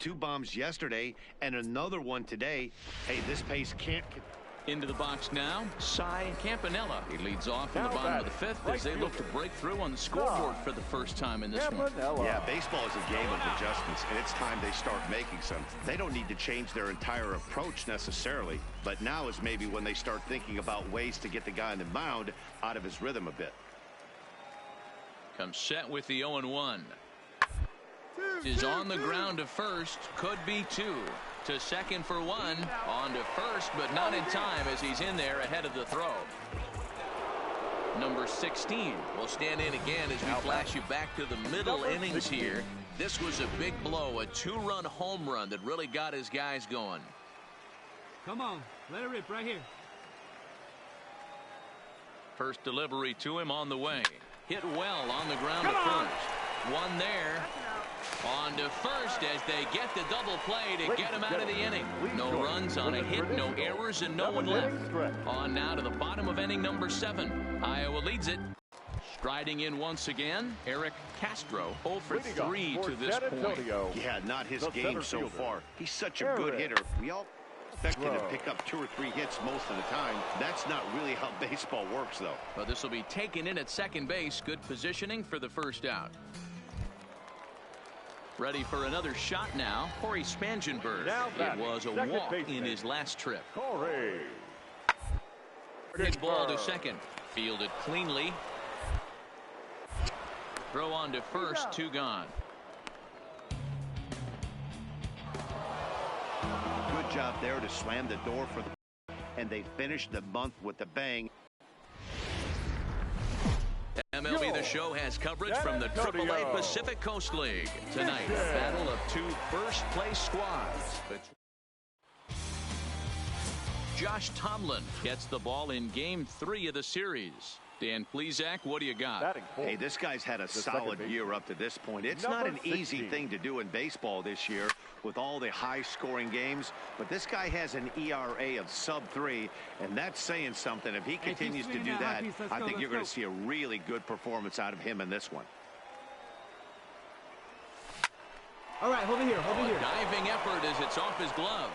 2 bombs yesterday and another one today. Hey, this pace can't. Into the box now, Cy Campanella. He leads off in the bottom of the 5th as they look to break through on the scoreboard for the first time in this one. Yeah, baseball is a game of adjustments, and it's time they start making some. They don't need to change their entire approach necessarily, but now is maybe when they start thinking about ways to get the guy on the mound out of his rhythm a bit. Comes set with the 0-1. Is on the ground to first, could be 2. To second for 1, on to first, but not in time as he's in there ahead of the throw. Number 16 will stand in again as we flash you back to the middle innings here. This was a big blow, a 2-run home run that really got his guys going. Come on, let it rip right here. First delivery to him on the way. Hit well on the ground to first. One there. On to first as they get the double play to get him out of the inning. No runs on a hit, no errors, and no one left. On now to the bottom of inning number 7. Iowa leads it. Striding in once again, Eric Castro, 0 for 3 to this point. Yeah, not his game so far. He's such a good hitter. We all expect him to pick up 2 or 3 hits most of the time. That's not really how baseball works, though. Well, this will be taken in at second base. Good positioning for the first out. Ready for another shot now, Corey Spangenberg. It was a walk in his last trip. Hit ball to second. Fielded cleanly. Throw on to first, 2 gone. Good job there to slam the door for the, and they finished the month with a bang. MLB The Show has coverage from the AAA Pacific Coast League. Tonight, a battle of 2 first-place squads. Josh Tomlin gets the ball in Game 3 of the series. Dan Plesac, what do you got? Hey, this guy's had a solid year up to this point. It's not an easy thing to do in baseball this year with all the high-scoring games, but this guy has an ERA of sub-3, and that's saying something. If he continues to do that, I think you're going to see a really good performance out of him in this one. All right, hold it here, hold it here. Diving effort as it's off his glove.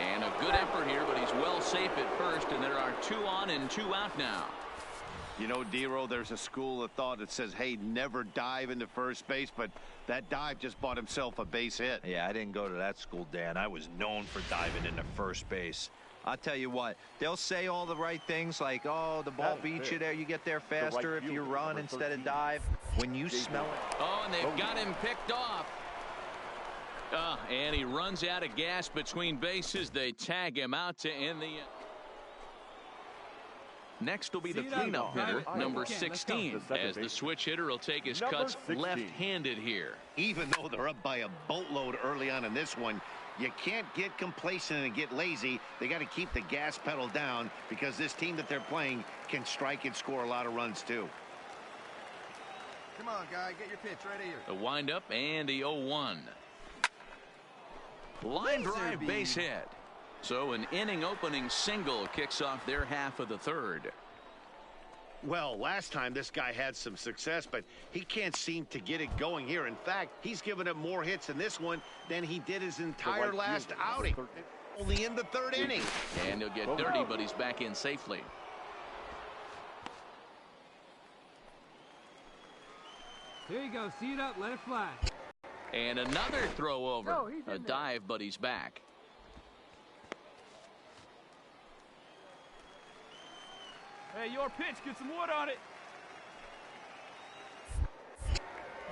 And a good effort here, but he's well safe at first, and there are 2 on and 2 out now. You know, Dero, there's a school of thought that says, hey, never dive into first base, but that dive just bought himself a base hit. Yeah, I didn't go to that school, Dan. I was known for diving into first base. I'll tell you what, they'll say all the right things like, oh, the ball beats you there, you get there faster if you run instead of dive. When you smell it. Oh, and they've got him picked off. And he runs out of gas between bases. They tag him out to end the... Next will be the cleanup hitter, number 16, as the switch hitter will take his cuts left-handed here. Even though they're up by a boatload early on in this one, you can't get complacent and get lazy. They got to keep the gas pedal down because this team that they're playing can strike and score a lot of runs too. Come on, guy, get your pitch right here. The windup and the 0-1. Line drive base hit. So an inning-opening single kicks off their half of the 3rd. Well, last time this guy had some success, but he can't seem to get it going here. In fact, he's given up more hits in this one than he did his entire last outing. Only in the 3rd inning. And he'll get dirty, but he's back in safely. Here you go, see it up, let it fly. And another throw over. A dive, but he's back. Hey, your pitch, get some wood on it.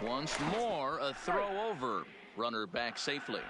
Once more, a throw over. Runner back safely.